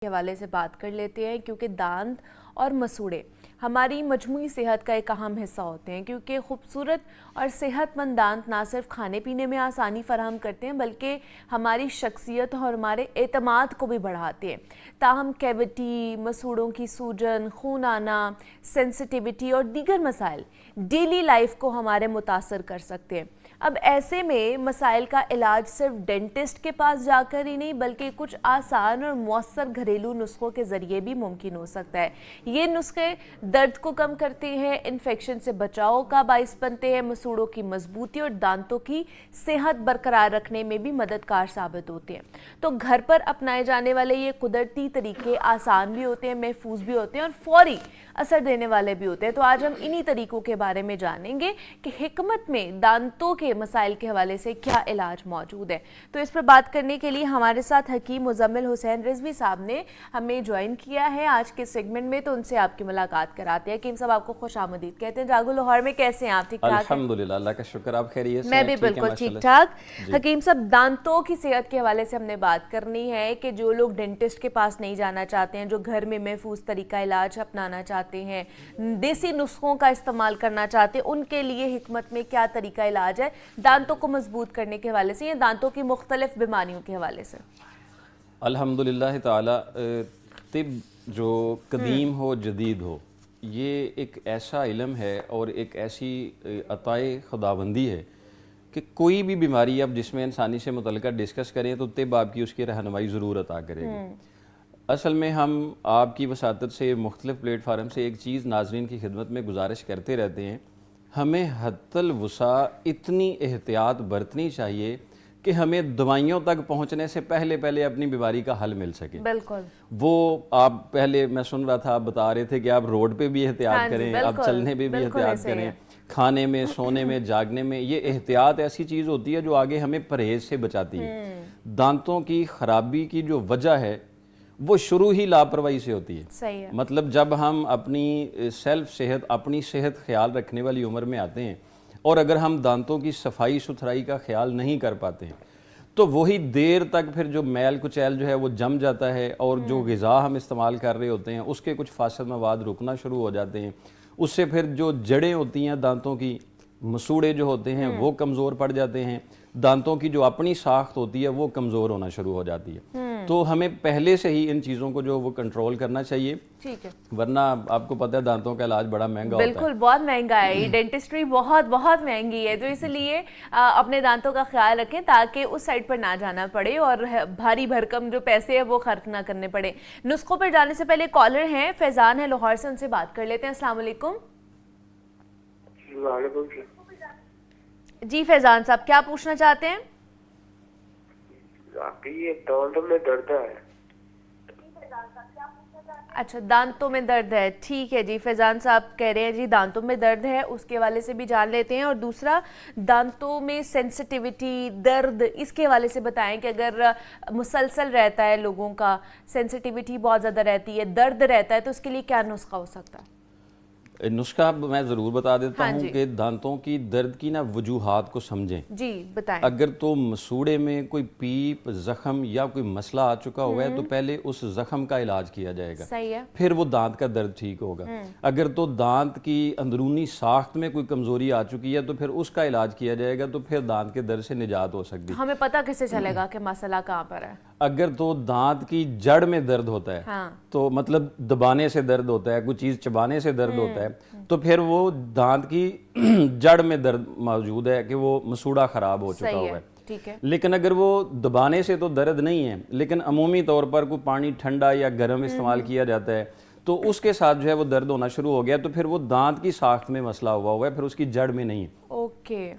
کے حوالے سے بات کر لیتے ہیں کیونکہ دانت اور مسوڑے ہماری مجموعی صحت کا ایک اہم حصہ ہوتے ہیں، کیونکہ خوبصورت اور صحت مند دانت نہ صرف کھانے پینے میں آسانی فراہم کرتے ہیں بلکہ ہماری شخصیت اور ہمارے اعتماد کو بھی بڑھاتے ہیں۔ تاہم کیویٹی، مسوڑوں کی سوجن، خون آنا، سینسٹیویٹی اور دیگر مسائل ڈیلی لائف کو ہمارے متاثر کر سکتے ہیں۔ اب ایسے میں مسائل کا علاج صرف ڈینٹسٹ کے پاس جا کر ہی نہیں بلکہ کچھ آسان اور مؤثر گھریلو نسخوں کے ذریعے بھی ممکن ہو سکتا ہے۔ یہ نسخے درد کو کم کرتے ہیں، انفیکشن سے بچاؤ کا باعث بنتے ہیں، مسوڑوں کی مضبوطی اور دانتوں کی صحت برقرار رکھنے میں بھی مددگار ثابت ہوتے ہیں۔ تو گھر پر اپنائے جانے والے یہ قدرتی طریقے آسان بھی ہوتے ہیں، محفوظ بھی ہوتے ہیں اور فوری اثر دینے والے بھی ہوتے ہیں۔ تو آج ہم انہی طریقوں کے بارے میں جانیں گے کہ حکمت میں دانتوں کے مسائل کے حوالے سے کیا علاج موجود ہے۔ تو اس پر بات کرنے کے لیے ہمارے ساتھ حکیم مزمل حسین رضوی صاحب نے ہمیں جوائن کیا ہے آج کے سیگمنٹ میں، تو ان سے آپ کی ملاقات کراتے ہیں۔ حکیم صاحب آپ کو خوش آمدید کہتے ہیں۔ جاگو لاہور میں کیسے ہیں آپ؟ ٹھیک ٹھاک؟ الحمدللہ، اللہ کا شکر، آپ خیریت سے؟ میں بھی بالکل ٹھیک ٹھاک۔ حکیم صاحب، دانتوں کی صحت کے حوالے سے ہم نے بات کرنی ہے کہ جو لوگ ڈینٹسٹ کے پاس نہیں جانا چاہتے ہیں، جو گھر میں محفوظ طریقہ علاج اپنانا چاہتے ہیں، دیسی نسخوں کا استعمال کرنا چاہتے ہیں، ان کے لیے حکمت میں کیا طریقہ علاج ہے دانتوں کو مضبوط کرنے کے حوالے سے یا دانتوں کی مختلف بیماریوں کے حوالے سے؟ الحمدللہ تعالی، طب جو قدیم ہو جدید ہو، یہ ایک ایسا علم ہے اور ایک ایسی عطائے خداوندی ہے کہ کوئی بھی بیماری آپ جس میں انسانی سے متعلقہ ڈسکس کریں تو طب آپ کی اس کی رہنمائی ضرور عطا کرے گی۔ اصل میں ہم آپ کی وساطت سے مختلف پلیٹ فارم سے ایک چیز ناظرین کی خدمت میں گزارش کرتے رہتے ہیں، ہمیں حد الوسع اتنی احتیاط برتنی چاہیے کہ ہمیں دوائیوں تک پہنچنے سے پہلے اپنی بیماری کا حل مل سکے۔ بالکل، وہ آپ پہلے میں سن رہا تھا، آپ بتا رہے تھے کہ آپ روڈ پہ بھی احتیاط کریں، آپ چلنے پہ بھی احتیاط کریں، کھانے میں، سونے میں، جاگنے میں۔ یہ احتیاط ایسی چیز ہوتی ہے جو آگے ہمیں پرہیز سے بچاتی ہے۔ دانتوں کی خرابی کی جو وجہ ہے وہ شروع ہی لاپرواہی سے ہوتی ہے۔ صحیح ہے۔ مطلب جب ہم اپنی سیلف صحت، اپنی صحت خیال رکھنے والی عمر میں آتے ہیں اور اگر ہم دانتوں کی صفائی ستھرائی کا خیال نہیں کر پاتے ہیں تو وہی دیر تک پھر جو میل کچیل جو ہے وہ جم جاتا ہے اور جو غذا ہم استعمال کر رہے ہوتے ہیں اس کے کچھ فاسد مواد رکنا شروع ہو جاتے ہیں۔ اس سے پھر جو جڑیں ہوتی ہیں دانتوں کی، مسوڑے جو ہوتے ہیں وہ کمزور پڑ جاتے ہیں، دانتوں کی جو اپنی ساخت ہوتی ہے وہ کمزور ہونا شروع ہو جاتی ہے۔ تو ہمیں پہلے سے ہی ان چیزوں کو جو وہ کنٹرول کرنا چاہیے، ٹھیک ہے، ورنہ آپ کو پتہ ہے دانتوں کا علاج بڑا مہنگا ہوتا ہے۔ بالکل، بہت مہنگا ہے، ڈینٹسٹری بہت بہت مہنگی ہے، تو اس لیے اپنے دانتوں کا خیال رکھیں تاکہ اس سائڈ پر نہ جانا پڑے اور بھاری بھرکم جو پیسے ہیں وہ خرچ نہ کرنے پڑے۔ نسخوں پر جانے سے پہلے کالر ہیں، فیضان ہے لاہور سے، ان سے بات کر لیتے ہیں۔ السلام علیکم۔ جی فیضان صاحب، کیا پوچھنا چاہتے ہیں؟ یہ دانتوں میں درد ہے۔ اچھا، دانتوں میں درد ہے، ٹھیک ہے جی۔ فیضان صاحب کہہ رہے ہیں جی دانتوں میں درد ہے، اس کے حوالے سے بھی جان لیتے ہیں۔ اور دوسرا، دانتوں میں سینسٹیویٹی، درد، اس کے حوالے سے بتائیں کہ اگر مسلسل رہتا ہے لوگوں کا، سینسٹیویٹی بہت زیادہ رہتی ہے، درد رہتا ہے، تو اس کے لیے کیا نسخہ ہو سکتا ہے؟ نسخہ میں ضرور بتا دیتا ہوں کہ دانتوں کی درد کی نا وجوہات کو سمجھیں۔ جی بتائیں۔ اگر تو مسوڑے میں کوئی پیپ، زخم یا کوئی مسئلہ آ چکا ہوا ہے تو پہلے اس زخم کا علاج کیا جائے گا، صحیح ہے۔ پھر وہ دانت کا درد ٹھیک ہوگا۔ اگر تو دانت کی اندرونی ساخت میں کوئی کمزوری آ چکی ہے تو پھر اس کا علاج کیا جائے گا، تو پھر دانت کے درد سے نجات ہو سکتی ہے۔ ہمیں پتہ کیسے چلے گا کہ مسئلہ کہاں پر ہے؟ اگر تو دانت کی جڑ میں درد ہوتا ہے، تو مطلب دبانے سے درد ہوتا ہے، کوئی چیز چبانے سے درد ہوتا ہے، تو پھر وہ دانت کی جڑ میں درد موجود ہے کہ وہ مسوڑا خراب ہو چکا ہوا ہے۔ ٹھیک ہے۔ لیکن اگر وہ دبانے سے تو درد نہیں ہے لیکن عمومی طور پر کوئی پانی ٹھنڈا یا گرم استعمال کیا جاتا ہے تو اس کے ساتھ جو ہے وہ درد ہونا شروع ہو گیا، تو پھر وہ دانت کی ساخت میں مسئلہ ہوا ہے، پھر اس کی جڑ میں نہیں ہے۔ اوکے۔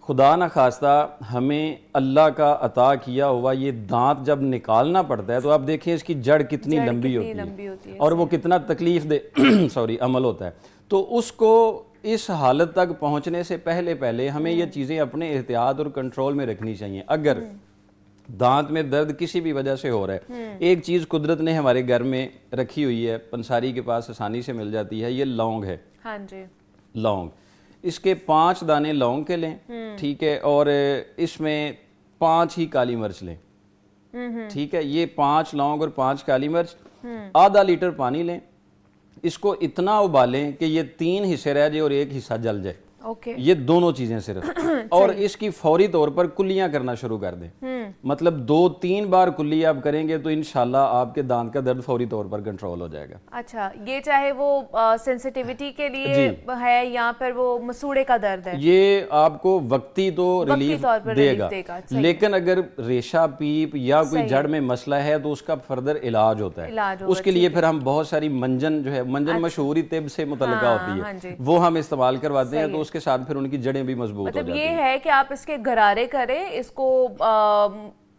خدا نہ خواستہ ہمیں اللہ کا عطا کیا ہوا یہ دانت جب نکالنا پڑتا ہے تو آپ دیکھیں اس کی جڑ کتنی لمبی ہوتی ہے اور وہ کتنا تکلیف دہ عمل ہوتا ہے۔ تو اس کو اس حالت تک پہنچنے سے پہلے ہمیں یہ چیزیں اپنے احتیاط اور کنٹرول میں رکھنی چاہیے۔ اگر دانت میں درد کسی بھی وجہ سے ہو رہا ہے، ایک چیز قدرت نے ہمارے گھر میں رکھی ہوئی ہے، پنساری کے پاس آسانی سے مل جاتی ہے، یہ لونگ ہے۔ ہاں جی، لونگ، اس کے 5 دانے لونگ کے لیں، ٹھیک ہے، اور اس میں 5 ہی کالی مرچ لیں، ٹھیک ہے، یہ 5 لونگ اور 5 کالی مرچ، آدھا لیٹر پانی لیں، اس کو اتنا ابالیں کہ یہ 3 حصے رہ جائے اور 1 حصہ جل جائے، اوکے یہ دونوں چیزیں صرف، اور اس کی فوری طور پر کلیاں کرنا شروع کر دیں، مطلب 2-3 بار کلی آپ کریں گے تو انشاءاللہ آپ کے دانت کا درد فوری طور پر کنٹرول ہو جائے گا۔ اچھا، یہ چاہے وہ سینسیٹیوٹی کے لیے ہے یا پھر وہ مسوڑے کا درد ہے؟ یہ آپ کو وقتی تو ریلیف طور پر دے ریلیف گا، دے گا، لیکن اگر ریشہ پیپ یا کوئی جڑ میں مسئلہ ہے تو اس کا فردر علاج ہوتا ہے، اس کے لیے پھر ہم بہت ساری منجن جو ہے، منجن مشہوری طب سے متعلقہ ہوتی ہے، وہ ہم استعمال کرواتے ہیں تو اس کے ساتھ پھر ان کی جڑیں بھی مضبوط ہو جاتی ہیں۔ یہ ہے کہ آپ اس کے غرارے کریں، اس کو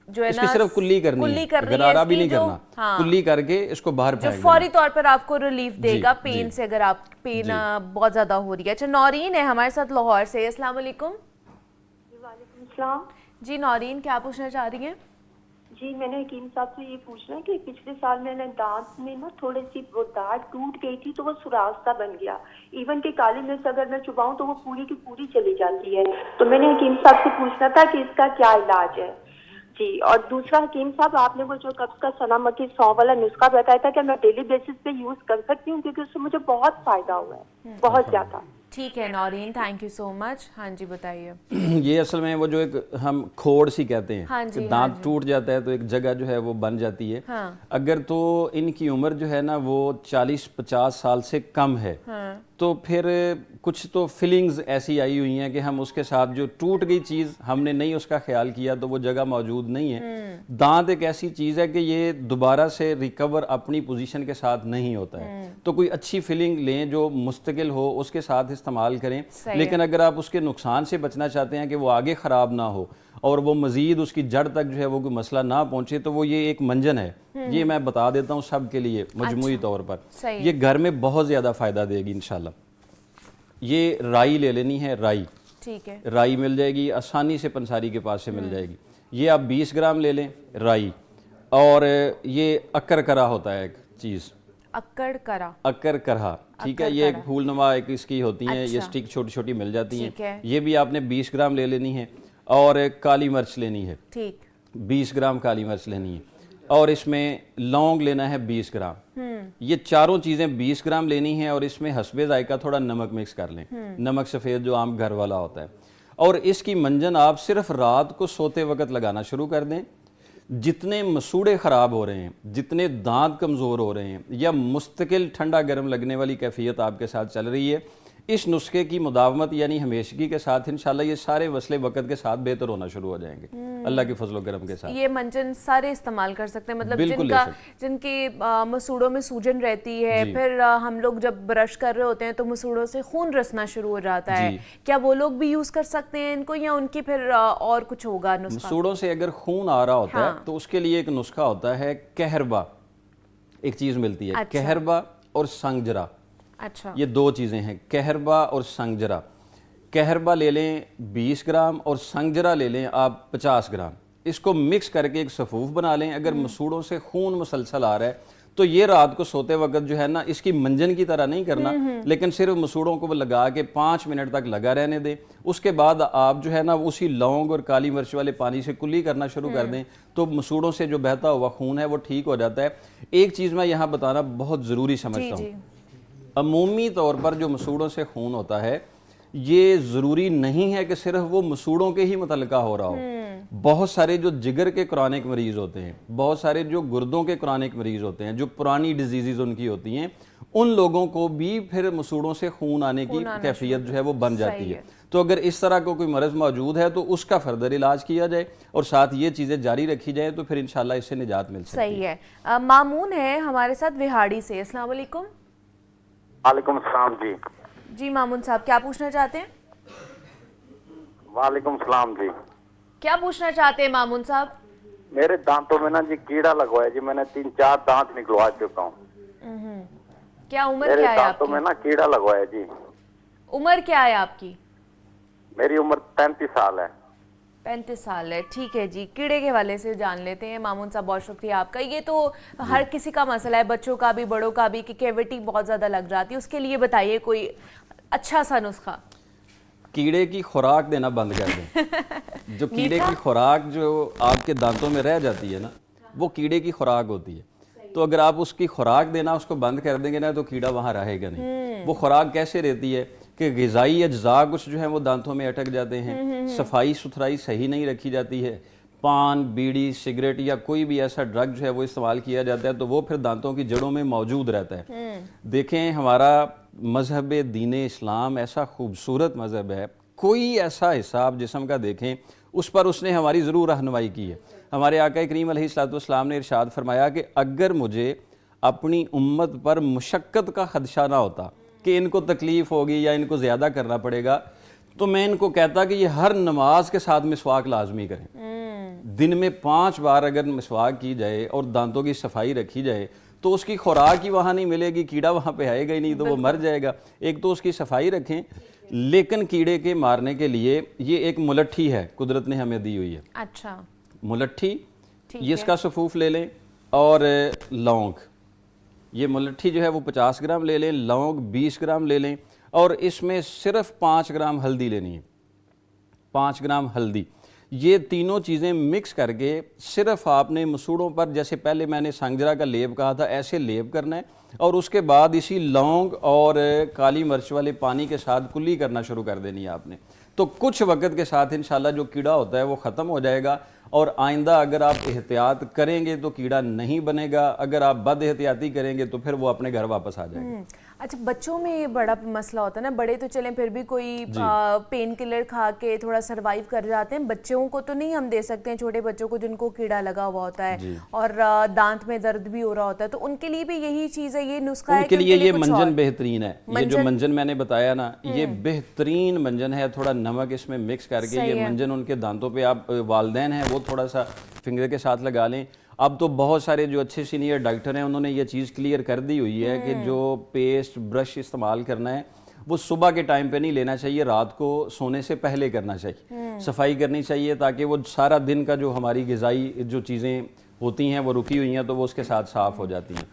جو ہے اس نا کی صرف کلی کرنی ہے، غرارہ بھی نہیں کرنا، کلی کر کے اس کو باہر پھینک دینا، فوری طور پر آپ کو ریلیف دے گا پین سے، اگر آپ پین بہت زیادہ ہو رہی ہے۔ اچھا، نورین ہے ہمارے ساتھ لاہور سے، السلام علیکم۔ وعلیکم السلام۔ جی نورین، کیا پوچھنا چاہ رہی ہیں؟ جی میں نے حکیم صاحب سے یہ پوچھنا ہے کہ پچھلے سال میں نے دانت میں نا تھوڑی سی وہ داڑھ ٹوٹ گئی تھی تو وہ سراخ سا بن گیا، ایون کہ کالی مرچ اگر میں چباؤں تو وہ پوری کی پوری چلی جاتی ہے، تو میں نے حکیم صاحب سے پوچھنا تھا کہ اس کا کیا علاج ہے؟ جی، اور دوسرا حکیم صاحب، آپ نے وہ جو قبض کا سنا مکی 100 والا نسخہ بتایا تھا، کہ میں ڈیلی بیسس پہ یوز کر سکتی ہوں؟ کیونکہ اس سے مجھے بہت فائدہ ہوا ہے، بہت زیادہ۔ ٹھیک ہے نورین، تھینک یو سو مچ۔ ہاں جی بتائیے۔ یہ اصل میں وہ جو ایک ہم کھوڑ سی کہتے ہیں کہ دانت ٹوٹ جاتا ہے تو ایک جگہ جو ہے وہ بن جاتی ہے، اگر تو ان کی عمر جو ہے نا وہ 40-50 سال سے کم ہے تو پھر کچھ تو فیلنگز ایسی آئی ہوئی ہیں کہ ہم اس کے ساتھ جو ٹوٹ گئی چیز ہم نے نہیں اس کا خیال کیا تو وہ جگہ موجود نہیں ہے۔ دانت ایک ایسی چیز ہے کہ یہ دوبارہ سے ریکور اپنی پوزیشن کے ساتھ نہیں ہوتا ہے، تو کوئی اچھی فیلنگ لیں جو مستقل ہو، اس کے ساتھ استعمال کریں، لیکن اگر آپ اس کے نقصان سے بچنا چاہتے ہیں کہ وہ آگے خراب نہ ہو اور وہ مزید اس کی جڑ تک جو ہے وہ کوئی مسئلہ نہ پہنچے، تو وہ یہ ایک منجن ہے، یہ میں بتا دیتا ہوں سب کے لیے مجموعی طور پر، یہ گھر میں بہت زیادہ فائدہ دے گی انشاءاللہ۔ یہ رائی لے لینی ہے، رائی، ٹھیک ہے، رائی مل جائے گی آسانی سے، پنساری کے پاس سے مل جائے گی، یہ آپ 20 گرام لے لیں رائی، اور یہ اکر کرا ہوتا ہے ایک چیز، اکڑ کرا، اکر کرا، ٹھیک ہے، یہ ایک پھول نما ایک اس کی ہوتی ہیں، یہ سٹک چھوٹی چھوٹی مل جاتی ہیں، یہ بھی آپ نے 20 گرام لے لینی ہے، اور ایک کالی مرچ لینی ہے، ٹھیک 20 گرام کالی مرچ لینی ہے، اور اس میں لونگ لینا ہے 20 گرام، یہ چاروں چیزیں 20 گرام لینی ہیں، اور اس میں حسب ذائقہ تھوڑا نمک مکس کر لیں، نمک سفید جو عام گھر والا ہوتا ہے، اور اس کی منجن آپ صرف رات کو سوتے وقت لگانا شروع کر دیں۔ جتنے مسوڑے خراب ہو رہے ہیں، جتنے دانت کمزور ہو رہے ہیں، یا مستقل ٹھنڈا گرم لگنے والی کیفیت آپ کے ساتھ چل رہی ہے، اس نسخے کی مداومت یعنی ہمیشگی کے ساتھ انشاءاللہ یہ سارے مسئلے وقت کے ساتھ بہتر ہونا شروع ہو جائیں گے اللہ کے فضل و کرم کے ساتھ۔ یہ منجن سارے استعمال کر سکتے ہیں، مطلب جن کی مسوڑوں میں سوجن رہتی ہے، پھر ہم لوگ جب برش کر رہے ہوتے ہیں تو مسوڑوں سے خون رسنا شروع ہو جاتا ہے، کیا وہ لوگ بھی یوز کر سکتے ہیں ان کو، یا ان کی پھر اور کچھ ہوگا نسخہ؟ مسوڑوں سے اگر خون آ رہا ہوتا ہے تو اس کے لیے ایک نسخہ ہوتا ہے، کہربا ایک چیز ملتی ہے، کہربا اور سنگجرا، اچھا یہ 2 چیزیں ہیں، کہربا اور سنگجرا۔ کہربا لے لیں 20 گرام اور سنگجرا لے لیں آپ 50 گرام، اس کو مکس کر کے ایک صفوف بنا لیں۔ اگر مسوڑوں سے خون مسلسل آ رہا ہے تو یہ رات کو سوتے وقت جو ہے نا اس کی منجن کی طرح نہیں کرنا، لیکن صرف مسوڑوں کو لگا کے 5 منٹ تک لگا رہنے دیں، اس کے بعد آپ جو ہے نا اسی لونگ اور کالی مرچ والے پانی سے کلی کرنا شروع کر دیں، تو مسوڑوں سے جو بہتا ہوا خون ہے وہ ٹھیک ہو جاتا ہے۔ ایک چیز میں یہاں بتانا بہت ضروری سمجھتا ہوں، عمومی طور پر جو مسوڑوں سے خون ہوتا ہے یہ ضروری نہیں ہے کہ صرف وہ مسوڑوں کے ہی متعلقہ ہو رہا ہو، بہت سارے جو جگر کے کرونک مریض ہوتے ہیں، بہت سارے جو گردوں کے کرونک مریض ہوتے ہیں، جو پرانی ڈیزیزز ان کی ہوتی ہیں، ان لوگوں کو بھی پھر مسوڑوں سے خون آنے کی کیفیت جو ہے وہ بن جاتی ہے۔ تو اگر اس طرح کو کوئی مرض موجود ہے تو اس کا فردر علاج کیا جائے اور ساتھ یہ چیزیں جاری رکھی جائیں تو پھر انشاءاللہ اس سے نجات مل سکتی ہے۔ صحیح ہے۔ مامون ہے ہمارے ساتھ وہاڑی سے، السلام علیکم۔ وعلیکم السلام جی۔ جی مامون صاحب کیا پوچھنا چاہتے ہیں؟ وعلیکم السلام جی۔ کیا پوچھنا چاہتے ہیں مامون صاحب؟ میرے دانتوں میں نا جی کیڑا لگوا ہے جی، میں نے 3-4 دانت نکلوا چکا ہوں۔ کیا عمر میرے کیا ہے آپ دانتوں کی؟ میں نا کیڑا لگوا ہے جی۔ عمر کیا ہے آپ کی؟ میری عمر 35 سال ہے۔ 35 سال ہے، ٹھیک ہے جی۔ کیڑے کے حوالے سے جان لیتے ہیں مامون صاحب، بہت شکریہ آپ کا۔ یہ تو ہر کسی کا مسئلہ ہے، بچوں کا بھی بڑوں کا بھی، کہ کیویٹی بہت زیادہ لگ جاتی ہے، اس کے لیے بتائیے کوئی اچھا سا نسخہ۔ کیڑے کی خوراک دینا بند کر دیں، جو کیڑے کی خوراک جو آپ کے دانتوں میں رہ جاتی ہے نا وہ کیڑے کی خوراک ہوتی ہے. تو اگر آپ اس کی خوراک دینا اس کو بند کر دیں گے نا تو کیڑا وہاں رہے گا نہیں. وہ خوراک کیسے رہتی ہے کہ غذائی اجزاء کچھ جو ہیں وہ دانتوں میں اٹک جاتے ہیں, صفائی ستھرائی صحیح نہیں رکھی جاتی ہے, پان, بیڑی, سگریٹ یا کوئی بھی ایسا ڈرگ جو ہے وہ استعمال کیا جاتا ہے تو وہ پھر دانتوں کی جڑوں میں موجود رہتا ہے. دیکھیں ہمارا مذہب دین اسلام ایسا خوبصورت مذہب ہے, کوئی ایسا حصہ آپ جسم کا دیکھیں اس پر اس نے ہماری ضرور رہنمائی کی ہے. ہمارے آقا کریم علیہ الصلوۃ والسلام نے ارشاد فرمایا کہ اگر مجھے اپنی امت پر مشقت کا خدشہ نہ ہوتا کہ ان کو تکلیف ہوگی یا ان کو زیادہ کرنا پڑے گا تو میں ان کو کہتا کہ یہ ہر نماز کے ساتھ مسواک لازمی کریں. دن میں 5 بار اگر مسواک کی جائے اور دانتوں کی صفائی رکھی جائے تو اس کی خوراک ہی وہاں نہیں ملے گی, کیڑا وہاں پہ آئے گا ہی نہیں تو وہ مر جائے گا. ایک تو اس کی صفائی رکھیں, لیکن کیڑے کے مارنے کے لیے یہ ایک ملٹھی ہے قدرت نے ہمیں دی ہوئی ہے. اچھا ملٹھی, یہ اس کا صفوف لے لیں, اور لونگ, یہ ملٹھی جو ہے وہ 50 گرام لے لیں, لونگ 20 گرام لے لیں, اور اس میں صرف 5 گرام ہلدی لینی ہے. 5 گرام ہلدی, یہ تینوں چیزیں مکس کر کے صرف آپ نے مسوڑوں پر, جیسے پہلے میں نے سنگجرا کا لیپ کہا تھا, ایسے لیپ کرنا ہے, اور اس کے بعد اسی لونگ اور کالی مرچ والے پانی کے ساتھ کلی کرنا شروع کر دینی ہے آپ نے. تو کچھ وقت کے ساتھ انشاءاللہ جو کیڑا ہوتا ہے وہ ختم ہو جائے گا, اور آئندہ اگر آپ احتیاط کریں گے تو کیڑا نہیں بنے گا, اگر آپ بد احتیاطی کریں گے تو پھر وہ اپنے گھر واپس آ جائے گا. اچھا, بچوں میں یہ بڑا مسئلہ ہوتا ہے نا, بڑے تو چلیں پھر بھی کوئی پین کلر کھا کے تھوڑا سروائیو کر جاتے ہیں, بچوں کو تو نہیں ہم دے سکتے ہیں, چھوٹے بچوں کو جن کو کیڑا لگا ہوا ہوتا ہے اور دانت میں درد بھی ہو رہا ہوتا ہے, تو ان کے لیے بھی یہی چیز ہے, یہ نسخہ ہے ان کے لیے یہ منجن بہترین ہے. یہ جو منجن میں نے بتایا نا, یہ بہترین منجن ہے. تھوڑا نمک اس میں مکس کر کے یہ منجن ان کے دانتوں پہ, آپ والدین ہیں وہ تھوڑا سا فنگر کے ساتھ لگا لیں. اب تو بہت سارے جو اچھے سینئر ڈاکٹر ہیں انہوں نے یہ چیز کلیئر کر دی ہوئی ہے کہ جو پیسٹ برش استعمال کرنا ہے وہ صبح کے ٹائم پہ نہیں لینا چاہیے, رات کو سونے سے پہلے کرنا چاہیے. صفائی کرنی چاہیے تاکہ وہ سارا دن کا جو ہماری غذائی جو چیزیں ہوتی ہیں وہ رکی ہوئی ہیں تو وہ اس کے ساتھ صاف ہو جاتی ہیں.